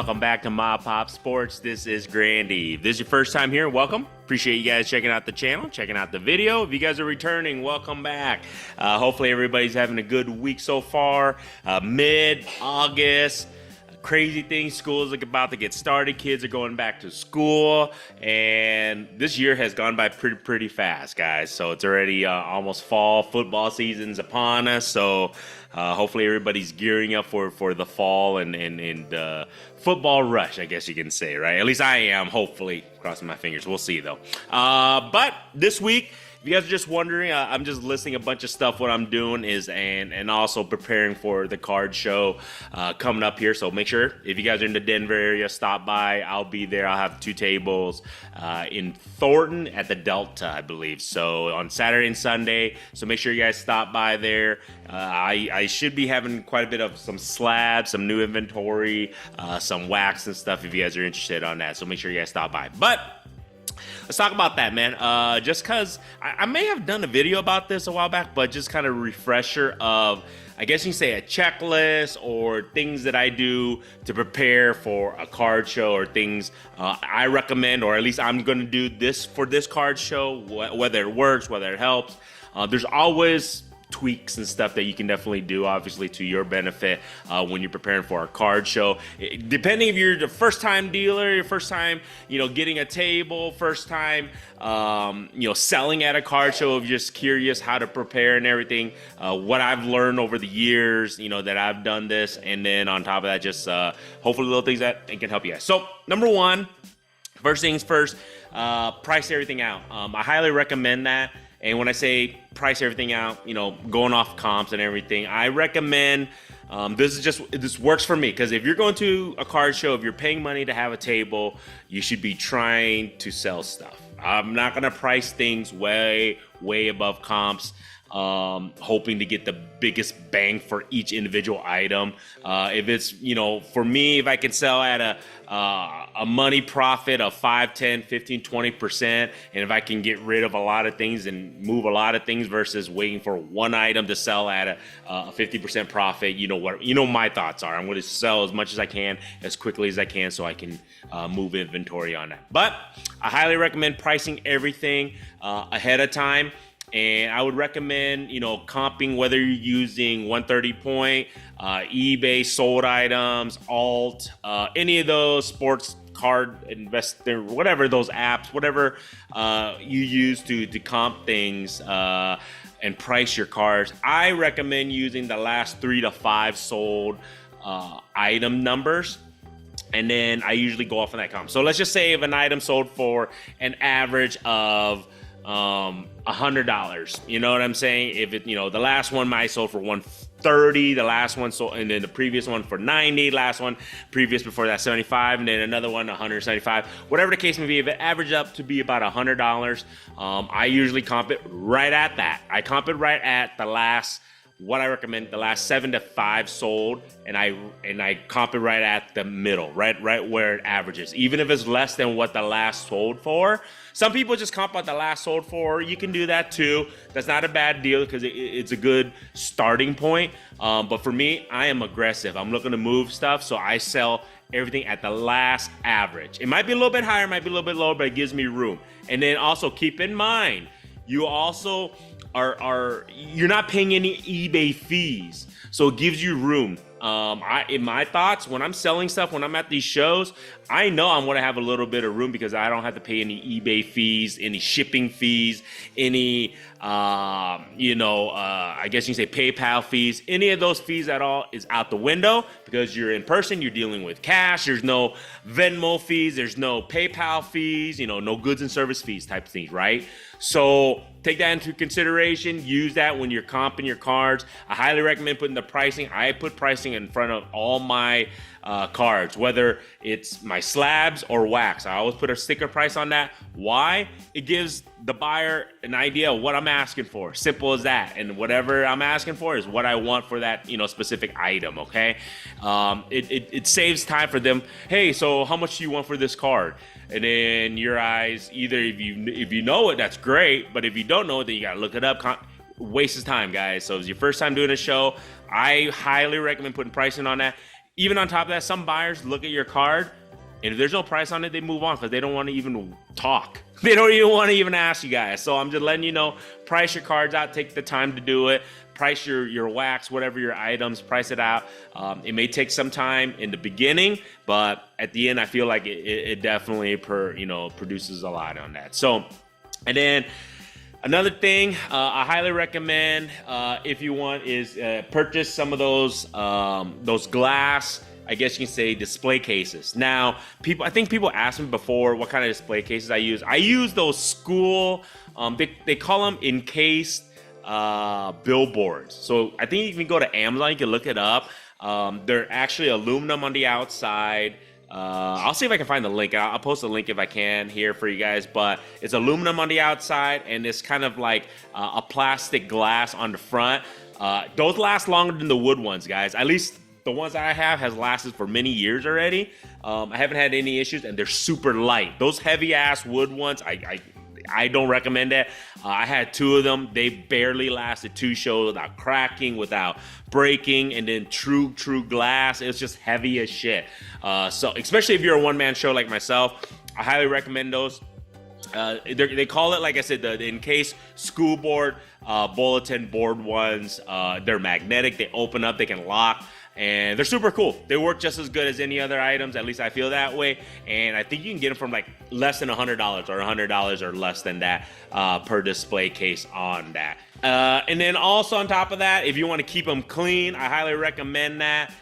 welcome back to MAPOP Sports. This is Grandy. If this is your first time here, welcome. Appreciate you guys checking out the channel, checking out the video. If you guys are returning, welcome back. Hopefully everybody's having a good week so far. Mid-August. Crazy things. School is about to get started. Kids are going back to school, and this year has gone by pretty fast, guys. So it's already almost fall. Football season's upon us. So hopefully everybody's gearing up for the fall and football rush, I guess you can say, right? At least I am. Hopefully, crossing my fingers. We'll see though. But this week, if you guys are just wondering, I'm just listing a bunch of stuff. What I'm doing is and also preparing for the card show coming up here. So make sure if you guys are in the Denver area, stop by. I'll be there. I'll have 2 tables in Thornton at the Delta, I believe. So on Saturday and Sunday. So make sure you guys stop by there. I should be having quite a bit of some slabs, some new inventory, some wax and stuff if you guys are interested on that. So make sure you guys stop by. But let's talk about that, man. Just because I may have done a video about this a while back, but just kind of refresher of, I guess you can say, a checklist or things that I do to prepare for a card show, or things I recommend, or at least I'm going to do this for this card show, whether it works, whether it helps. There's always tweaks and stuff that you can definitely do, obviously, to your benefit when you're preparing for a card show. Depending if you're the first time dealer, your first time, getting a table, first time, selling at a card show, if you're just curious how to prepare and everything, what I've learned over the years, that I've done this, and then on top of that, just hopefully little things that can help you guys. So number one, first things first, price everything out. I highly recommend that. And when I say price everything out, going off comps and everything, I recommend, this works for me. Because if you're going to a card show, if you're paying money to have a table, you should be trying to sell stuff. I'm not going to price things way above comps, hoping to get the biggest bang for each individual item. If it's, for me, if I can sell at a money profit of 5, 10, 15, 20%, and if I can get rid of a lot of things and move a lot of things versus waiting for one item to sell at a 50% profit, my thoughts are. I'm going to sell as much as I can, as quickly as I can, so I can move inventory on that. But I highly recommend pricing everything ahead of time. And I would recommend, comping, whether you're using 130 point, eBay sold items, alt, any of those sports card investor, whatever those apps, whatever you use to comp things and price your cards. I recommend using the last 3 to 5 sold item numbers. And then I usually go off on that comp. So let's just say if an item sold for an average of $100, you know what I'm saying? If it, the last one might sold for 130, the last one sold, and then the previous one for 90, last one previous before that 75, and then another one 175, whatever the case may be. If it averaged up to be about $100, I usually comp it right at that. I comp it right at the last, what I recommend, the last 7 to 5 sold, and I comp it right at the middle, right where it averages, even if it's less than what the last sold for. Some people just comp out the last sold for. You can do that too. That's not a bad deal, because it's a good starting point. But for me, I am aggressive. I'm looking to move stuff, so I sell everything at the last average. It might be a little bit higher, might be a little bit lower, but it gives me room. And then also keep in mind, you also you're not paying any eBay fees, so it gives you room. In my thoughts, when I'm selling stuff, when I'm at these shows, I know I'm going to have a little bit of room, because I don't have to pay any eBay fees, any shipping fees, any, I guess you can say PayPal fees. Any of those fees at all is out the window, because you're in person, you're dealing with cash. There's no Venmo fees, there's no PayPal fees, no goods and service fees type things, right? So take that into consideration. Use that when you're comping your cards. I highly recommend putting the pricing. I put pricing in front of all my cards, whether it's my slabs or wax. I always put a sticker price on that. Why? It gives the buyer an idea of what I'm asking for. Simple as that. And whatever I'm asking for is what I want for that, specific item. Okay. It saves time for them. Hey, so how much do you want for this card? And then your eyes, either if you know it, that's great. But if you don't know it, then you gotta look it up. Wastes time, guys. So if it's your first time doing a show, I highly recommend putting pricing on that. even on top of that, some buyers look at your card, and if there's no price on it, they move on because they don't want to even talk. They don't even want to even ask you guys. So I'm just letting you know, price your cards out, take the time to do it. Price your wax, whatever your items, price it out. It may take some time in the beginning, but at the end, I feel like it definitely produces a lot on that. So, and then another thing I highly recommend if you want is purchase some of those glass, I guess you can say, display cases. Now, I think people asked me before what kind of display cases I use. I use those school, they call them encased billboards. So I think you can go to Amazon, you can look it up. They're actually aluminum on the outside. I'll see if I can find the link. I'll post a link if I can here for you guys, but it's aluminum on the outside and it's kind of like a plastic glass on the front. Those last longer than the wood ones, guys. At least the ones that I have has lasted for many years already. I haven't had any issues, and they're super light. Those heavy ass wood ones, I don't recommend that. I had 2 of them. They barely lasted 2 shows without cracking, without breaking, and then true glass. It was just heavy as shit. So especially if you're a one-man show like myself, I highly recommend those. They call it, like I said, the encased school board, bulletin board ones. They're magnetic. They open up. They can lock. And they're super cool. They work just as good as any other items. At least I feel that way. And I think you can get them from like less than $100 or $100 or less than that per display case on that. And then also on top of that, if you want to keep them clean, I highly recommend that.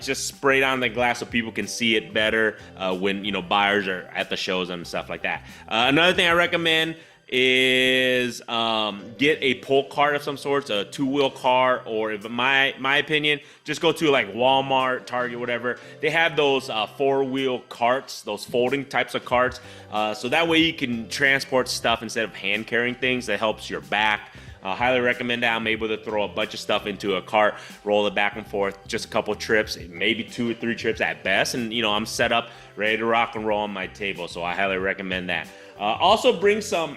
Just spray down the glass so people can see it better when buyers are at the shows and stuff like that. Another thing I recommend is get a pull cart of some sorts, a 2-wheel cart, or if my opinion, just go to like Walmart, Target, whatever. They have those 4-wheel carts, those folding types of carts, so that way you can transport stuff instead of hand carrying things. That helps your back. Highly recommend that. I'm able to throw a bunch of stuff into a cart, roll it back and forth, just a couple trips, maybe 2 or 3 trips at best, and I'm set up, ready to rock and roll on my table. So I highly recommend that. Also bring some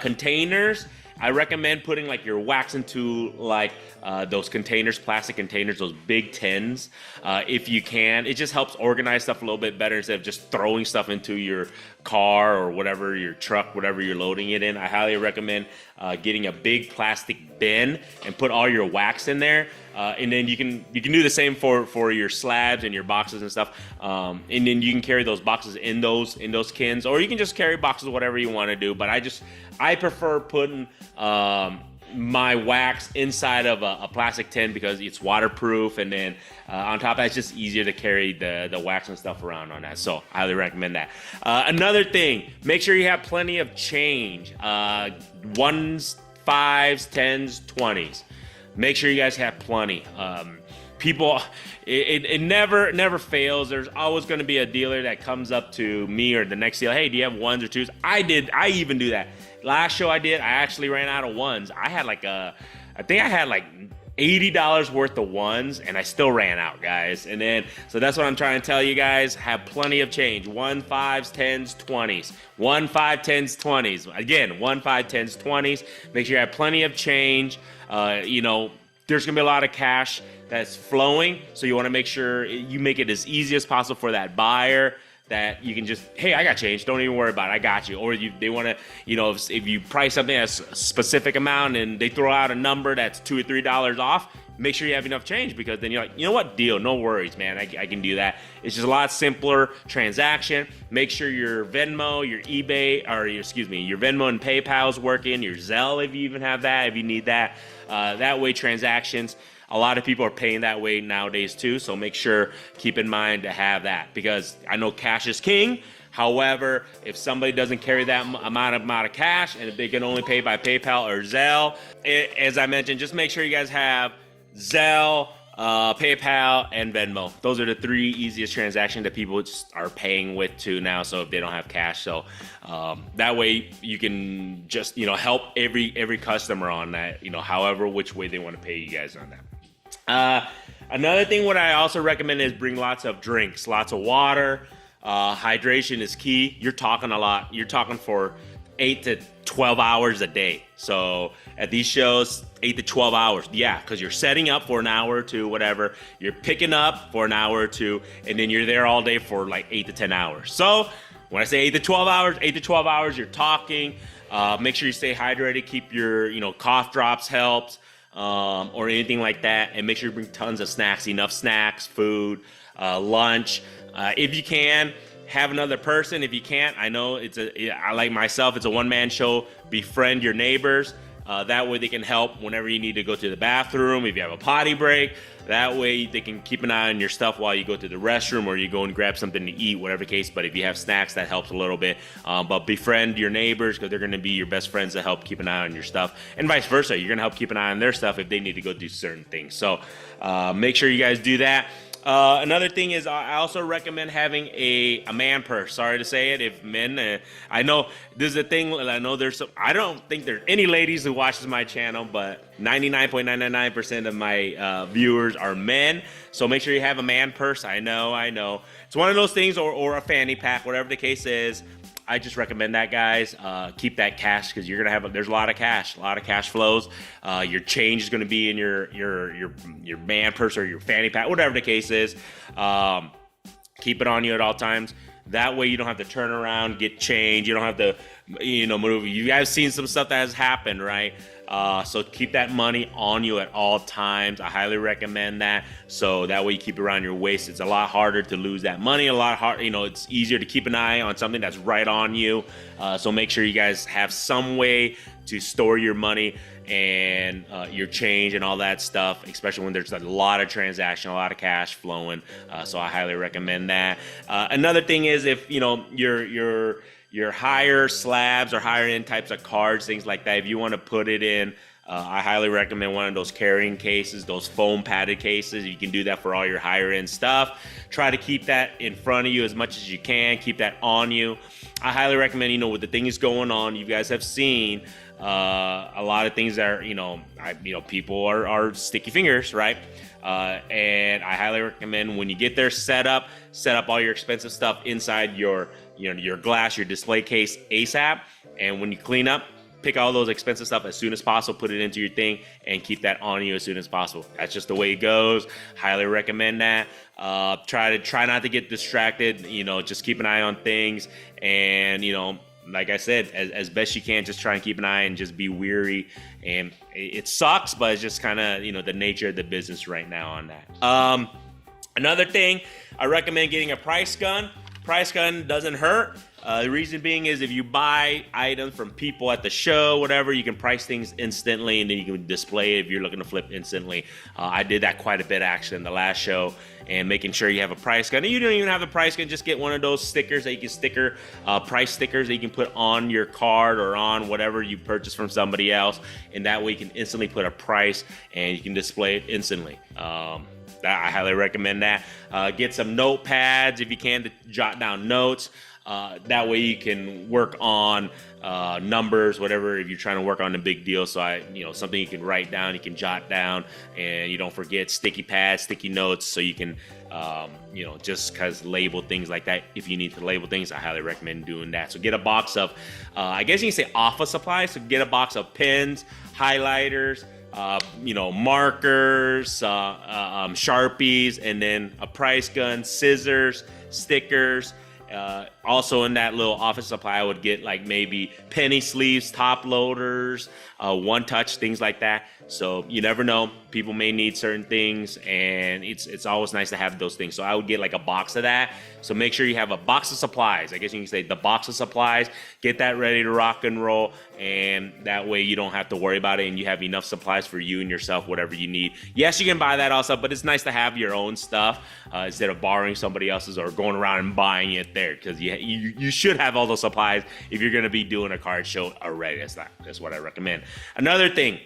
containers. I recommend putting like your wax into like those containers, plastic containers, those big tins, if you can. It just helps organize stuff a little bit better instead of just throwing stuff into your car or whatever, your truck, whatever you're loading it in. I highly recommend getting a big plastic bin and put all your wax in there. And then you can do the same for your slabs and your boxes and stuff. And then you can carry those boxes in those cans, or you can just carry boxes, whatever you want to do. But I prefer putting my wax inside of a plastic tin because it's waterproof, and then on top of that, it's just easier to carry the wax and stuff around on that. So I highly recommend that. Another thing, make sure you have plenty of change. 1s, 5s, 10s, 20s. Make sure you guys have plenty. People, it never fails. There's always going to be a dealer that comes up to me or the next dealer. Hey, do you have 1s or 2s? I even do that. Last show I did, I actually ran out of 1s. I think I had like $80 worth of 1s, and I still ran out, guys. And then, so that's what I'm trying to tell you guys. Have plenty of change. 1, 5s, 10s, 20s. 1, 5, 10s, 20s. Again, 1, 5, 10s, 20s. Make sure you have plenty of change. There's gonna be a lot of cash that's flowing, so you want to make sure you make it as easy as possible for that buyer, that you can just, hey, I got change, don't even worry about it, I got you. Or they want to, if you price something at a specific amount and they throw out a number that's $2 or $3 off, make sure you have enough change, because then you're like, you know what, deal, no worries, man, I can do that. It's just a lot simpler transaction. Make sure your Venmo, your eBay, your Venmo and PayPal's working, your Zelle, if you even have that, if you need that. That way transactions, a lot of people are paying that way nowadays too, so make sure, keep in mind to have that, because I know cash is king. However, if somebody doesn't carry that amount of cash, and if they can only pay by PayPal or Zelle, as I mentioned, just make sure you guys have Zelle, PayPal, and Venmo. Those are the 3 easiest transactions that people just are paying with too now, so if they don't have cash. So that way you can just help every customer on that, however which way they want to pay you guys on that. Another thing what I also recommend is bring lots of drinks, lots of water. Hydration is key. You're talking a lot. You're talking for 8 to 12 hours a day. So at these shows, 8 to 12 hours. Yeah, because you're setting up for an hour or two, whatever. You're picking up for an hour or two, and then you're there all day for like 8 to 10 hours. So when I say 8 to 12 hours, 8 to 12 hours, you're talking. Make sure you stay hydrated. Keep your, cough drops helps, or anything like that. And make sure you bring tons of snacks, enough snacks, food, lunch. If you can, have another person. If you can't, I know I like myself, it's a one-man show. Befriend your neighbors. That way they can help whenever you need to go to the bathroom, if you have a potty break. That way they can keep an eye on your stuff while you go to the restroom or you go and grab something to eat, whatever case. But if you have snacks, that helps a little bit. But befriend your neighbors, because they're going to be your best friends to help keep an eye on your stuff. And vice versa, you're going to help keep an eye on their stuff if they need to go do certain things. So make sure you guys do that. Another thing is I also recommend having a man purse. Sorry to say it, if men, I know this is a thing, I know I don't think there's any ladies who watches my channel, but 99.999% of my viewers are men. So make sure you have a man purse. I know. It's one of those things, or a fanny pack, whatever the case is. I just recommend that, guys. Keep that cash, because you're gonna there's a lot of cash flows. Your change is gonna be in your man purse or your fanny pack, whatever the case is. Keep it on you at all times. That way you don't have to turn around, get change. You don't have to, move. You guys seen some stuff that has happened, right? So keep that money on you at all times. I highly recommend that. So that way you keep it around your waist. It's a lot harder to lose that money. It's easier to keep an eye on something that's right on you. So make sure you guys have some way to store your money and your change and all that stuff, especially when there's a lot of transaction, a lot of cash flowing. So I highly recommend that. Another thing is, if your higher slabs or higher end types of cards, things like that, if you want to put it in, I highly recommend one of those carrying cases, those foam padded cases. You can do that for all your higher end stuff. Try to keep that in front of you as much as you can. Keep that on you. I highly recommend, with the things going on, you guys have seen a lot of things that are, people are sticky fingers, right? And I highly recommend, when you get there, set up all your expensive stuff inside your glass, your display case ASAP. And when you clean up, pick all those expensive stuff as soon as possible, put it into your thing, and keep that on you as soon as possible. That's just the way it goes. Highly recommend that. Try not to get distracted. Just keep an eye on things, and like I said, as best you can, just try and keep an eye and just be weary. And it sucks, but it's just kind of the nature of the business right now on that. Another thing, I recommend getting a price gun. Price gun doesn't hurt. The reason being is, if you buy items from people at the show, whatever, you can price things instantly, and then you can display it if you're looking to flip instantly. I did that quite a bit actually in the last show, and making sure you have a price gun. And you don't even have a price gun, just get one of those stickers that you can price stickers that you can put on your card or on whatever you purchase from somebody else, and that way you can instantly put a price and you can display it instantly. I highly recommend that. Get some notepads if you can to jot down notes. That way you can work on numbers, whatever, if you're trying to work on a big deal. So something you can write down, you can jot down, and you don't forget. Sticky pads, sticky notes, so you can just because label things like that. If you need to label things, I highly recommend doing that. So get a box of, I guess you can say, office supplies. So get a box of pens, highlighters, markers, Sharpies, and then a price gun, scissors, stickers. Also in that little office supply, I would get like maybe penny sleeves, top loaders, one touch, things like that. So you never know, people may need certain things, and it's always nice to have those things. So I would get like a box of that. So make sure you have a box of supplies. I guess you can say the box of supplies. Get that ready to rock and roll, and that way you don't have to worry about it, and you have enough supplies for you and yourself, whatever you need. Yes, you can buy that also, but it's nice to have your own stuff instead of borrowing somebody else's or going around and buying it there, because you should have all those supplies if you're going to be doing a card show already. That's what I recommend. Another thing,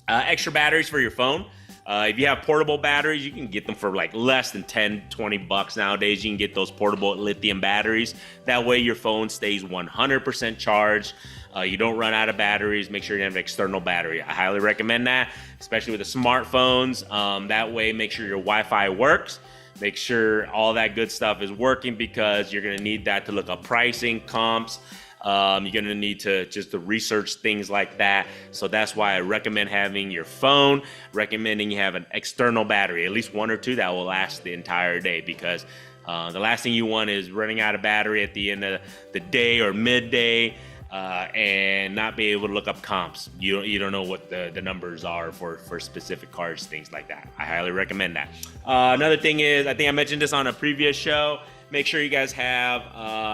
extra batteries for your phone. If you have portable batteries, you can get them for like less than 10, 20 bucks nowadays. You can get those portable lithium batteries. That way your phone stays 100% charged. You don't run out of batteries. Make sure you have an external battery. I highly recommend that, especially with the smartphones. That way, make sure your Wi-Fi works. Make sure all that good stuff is working, because you're going to need that to look up pricing, comps, You're going to need to just to research things like that. So that's why I recommend having your phone, recommending you have an external battery, at least one or two that will last the entire day, because the last thing you want is running out of battery at the end of the day or midday, and not be able to look up comps. You don't know what the numbers are for specific cards, things like that. I highly recommend that. Another thing is, I think I mentioned this on a previous show, make sure you guys have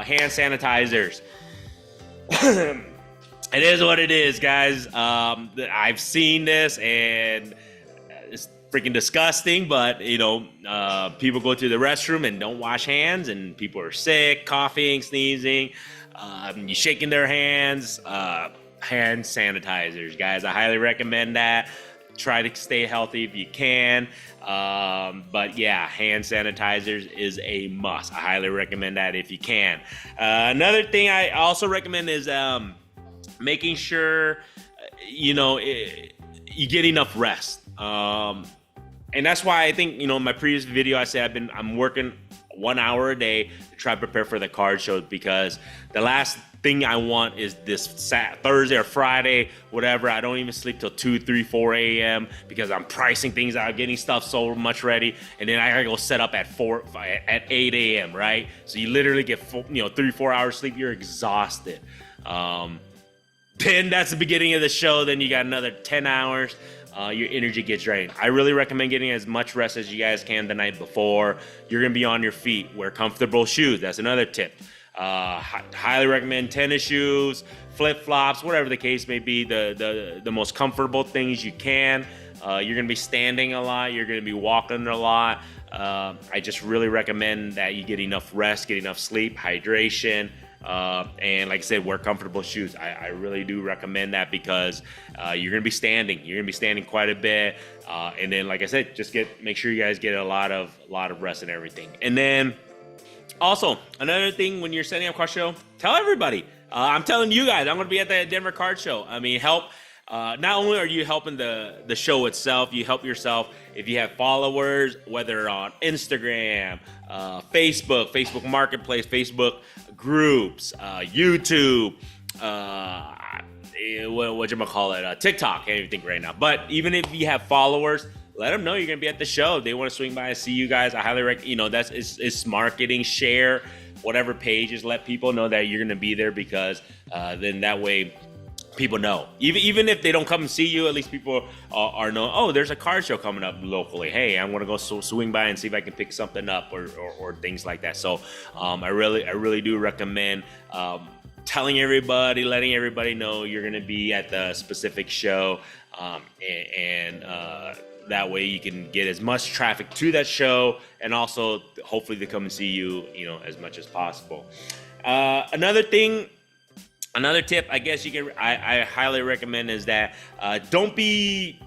hand sanitizers. It is what it is, guys. I've seen this and it's freaking disgusting, but people go to the restroom and don't wash hands, and people are sick, coughing, sneezing, you shaking their hands. Hand sanitizers, guys. I highly recommend that. Try to stay healthy if you can. But yeah, hand sanitizers is a must. I highly recommend that if you can. Another thing I also recommend is making sure you get enough rest. And that's why I think, in my previous video I said I'm working 1 hour a day to try to prepare for the card show, because the last thing I want is this Thursday or Friday, whatever. I don't even sleep till 2, 3, 4 a.m. because I'm pricing things out, getting stuff so much ready, and then I gotta go set up at 8 a.m. right? So you literally get 3, 4 hours sleep. You're exhausted. Then that's the beginning of the show. Then you got another 10 hours. Your energy gets drained. I really recommend getting as much rest as you guys can the night before. You're gonna be on your feet. Wear comfortable shoes. That's another tip. Highly recommend tennis shoes, flip-flops, whatever the case may be, the most comfortable things you can. You're gonna be standing a lot. You're gonna be walking a lot. I just really recommend that you get enough rest, get enough sleep, hydration. And like I said, wear comfortable shoes. I really do recommend that, because you're gonna be standing. You're gonna be standing quite a bit, and then, like I said, just make sure you guys get a lot of rest and everything. And then also another thing, when you're setting up card show, tell everybody. I'm telling you guys, I'm gonna be at the Denver card show. I mean, help. Not only are you helping the show itself, you help yourself if you have followers, whether on Instagram, Facebook Marketplace, Facebook groups, YouTube, TikTok, anything right now. But even if you have followers, let them know you're gonna be at the show. They want to swing by and see you guys. I highly recommend. It's marketing. Share whatever pages. Let people know that you're gonna be there, because then that way people know. Even if they don't come and see you, at least people are know. Oh, there's a card show coming up locally. Hey, I'm gonna go swing by and see if I can pick something up or things like that. So I really do recommend telling everybody, letting everybody know you're gonna be at the specific show, and that way you can get as much traffic to that show, and also hopefully they come and see you, as much as possible. Another tip, I guess I highly recommend is that don't be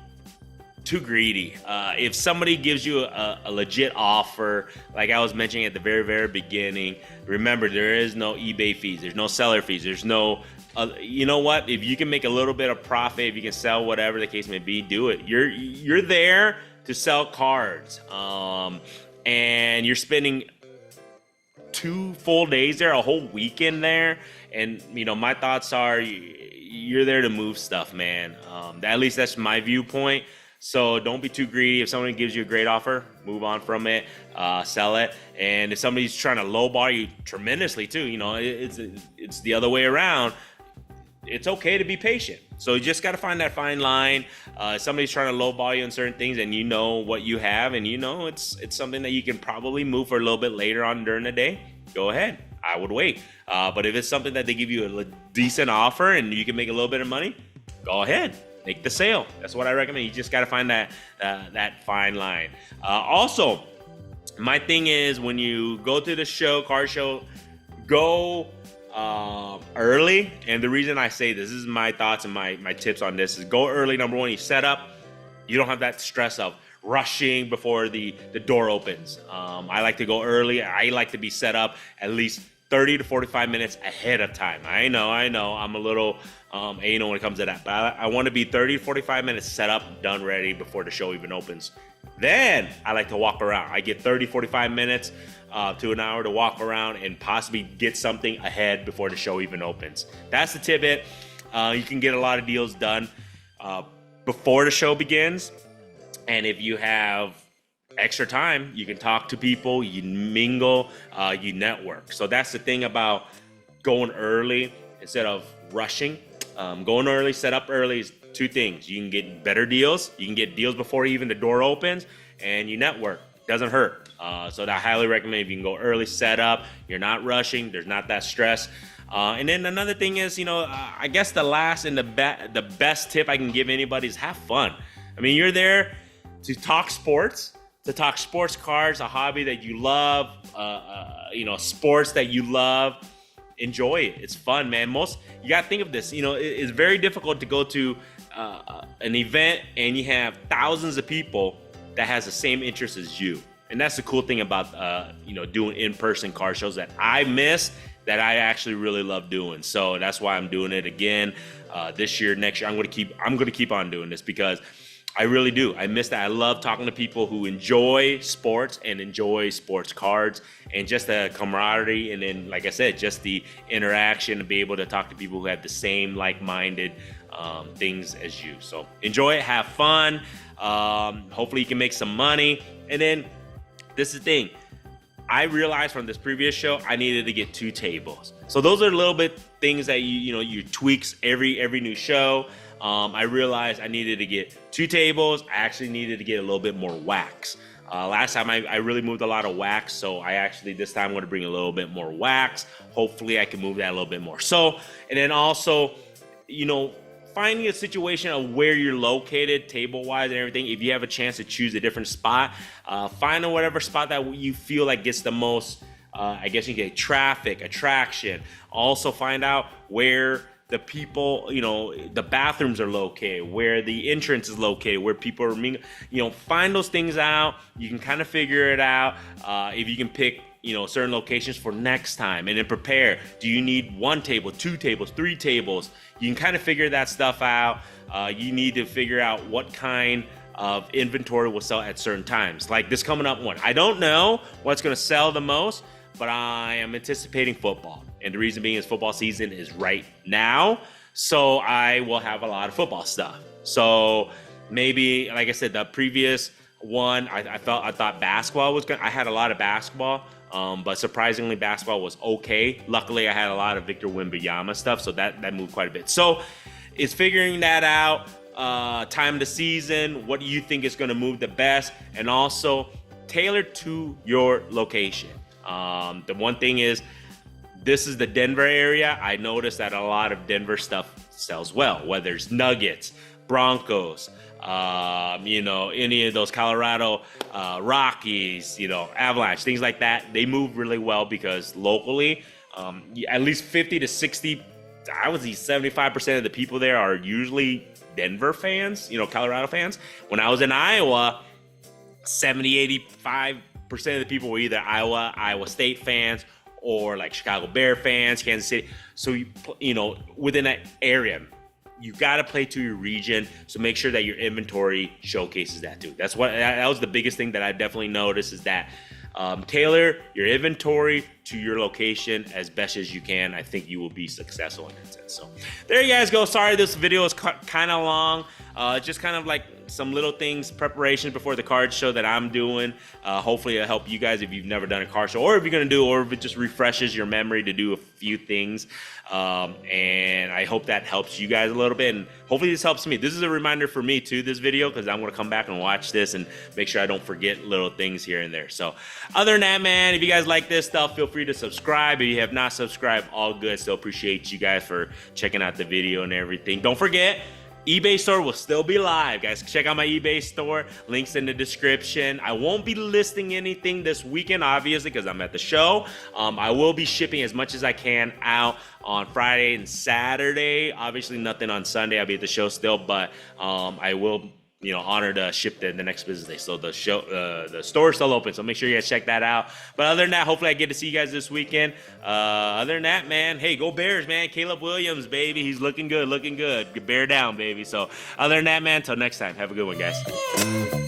too greedy. If somebody gives you a legit offer, like I was mentioning at the very, very beginning, remember, there is no eBay fees. There's no seller fees. There's no, you know what? If you can make a little bit of profit, if you can sell whatever the case may be, do it. You're there to sell cards, and you're spending 2 full days there, a whole weekend there. And my thoughts are, you're there to move stuff, man. At least that's my viewpoint. So don't be too greedy. If someone gives you a great offer, move on from it, sell it. And if somebody's trying to lowball you tremendously too, it's the other way around. It's okay to be patient. So you just got to find that fine line. If somebody's trying to lowball you on certain things, and you know what you have, and it's something that you can probably move for a little bit later on during the day, go ahead. I would wait. But if it's something that they give you a decent offer and you can make a little bit of money, go ahead, make the sale. That's what I recommend. You just got to find that fine line. Also, my thing is, when you go to the card show, go early. And the reason I say this is my thoughts and my tips on this is, go early. Number one, you set up. You don't have that stress of rushing before the door opens. I like to go early. I like to be set up at least 30 to 45 minutes ahead of time. I know, I'm a little anal when it comes to that, but I want to be 30 to 45 minutes set up, done, ready before the show even opens. Then I like to walk around. I get 30, 45 minutes to an hour to walk around and possibly get something ahead before the show even opens. That's the tidbit. You can get a lot of deals done before the show begins. And if you have extra time, you can talk to people, you mingle, you network. So that's the thing about going early instead of rushing. Going early, set up early is two things. You can get better deals. You can get deals before even the door opens, and you network. Doesn't hurt. So I highly recommend if you can go early, set up. You're not rushing. There's not that stress. And then another thing is, I guess the last and the best tip I can give anybody is have fun. I mean, you're there to talk sports, cards, a hobby that you love, sports that you love. Enjoy it. It's fun, man. You got to think of this. It's very difficult to go to an event and you have thousands of people that has the same interest as you. And that's the cool thing about doing in-person car shows that I miss, that I actually really love doing. So that's why I'm doing it again this year, next year. I'm gonna keep on doing this because I really do. I miss that. I love talking to people who enjoy sports and enjoy sports cards, and just the camaraderie, and then, like I said, just the interaction, to be able to talk to people who have the same like-minded things as you. So enjoy it, have fun. Hopefully you can make some money. And then this is the thing. I realized from this previous show, I needed to get 2 tables. So those are little bit things that you tweaks every new show. I realized I needed to get 2 tables. I actually needed to get a little bit more wax. Last time I really moved a lot of wax, so this time I'm going to bring a little bit more wax. Hopefully I can move that a little bit more. So, and then also, finding a situation of where you're located, table-wise and everything. If you have a chance to choose a different spot, find whatever spot that you feel like gets the most, you get traffic, attraction. Also find out where the people, the bathrooms are located, where the entrance is located, where people are, find those things out. You can kind of figure it out. If you can pick, certain locations for next time, and then prepare. Do you need 1 table, 2 tables, 3 tables? You can kind of figure that stuff out. You need to figure out what kind of inventory will sell at certain times. Like this coming up one. I don't know what's going to sell the most, but I am anticipating football. And the reason being is football season is right now. So I will have a lot of football stuff. So maybe, like I said, the previous one, I thought basketball was good. I had a lot of basketball, but surprisingly basketball was okay. Luckily I had a lot of Victor Wembanyama stuff, so that moved quite a bit. So it's figuring that out, time of the season, what do you think is gonna move the best, and also tailor to your location. The one thing is, this is the Denver area. I noticed that a lot of Denver stuff sells well, whether it's Nuggets, Broncos, any of those Colorado Rockies, Avalanche, things like that. They move really well because locally, at least 50 to 60, I would say 75% of the people there are usually Denver fans, Colorado fans. When I was in Iowa, 70, 85% of the people were either Iowa State fans, or like Chicago Bear fans, Kansas City. So, within that area, you got to play to your region. So make sure that your inventory showcases that too. That was the biggest thing that I definitely noticed, is that tailor your inventory to your location as best as you can. I think you will be successful in that sense. So there you guys go. Sorry, this video is kind of long. Just kind of like some little things, preparation before the card show that I'm doing. Hopefully it'll help you guys if you've never done a card show, or if you're gonna do, or if it just refreshes your memory to do a few things. And I hope that helps you guys a little bit, and hopefully this helps me. This is a reminder for me too, this video, because I'm gonna come back and watch this and make sure I don't forget little things here and there. So other than that, man, if you guys like this stuff, feel free to subscribe. If you have not subscribed, all good. Still appreciate you guys for checking out the video and everything. Don't forget, eBay store will still be live, guys. Check out my eBay store. Links in the description. I won't be listing anything this weekend, obviously, because I'm at the show. I will be shipping as much as I can out on Friday and Saturday. Obviously, nothing on Sunday. I'll be at the show still, but I will honored to ship the next business day. So the store is still open, so make sure you guys check that out. But other than that, hopefully I get to see you guys this weekend. Other than that, man, hey, go Bears, man. Caleb Williams, baby, he's looking good. Bear down, baby. So other than that, man, until next time, have a good one, guys.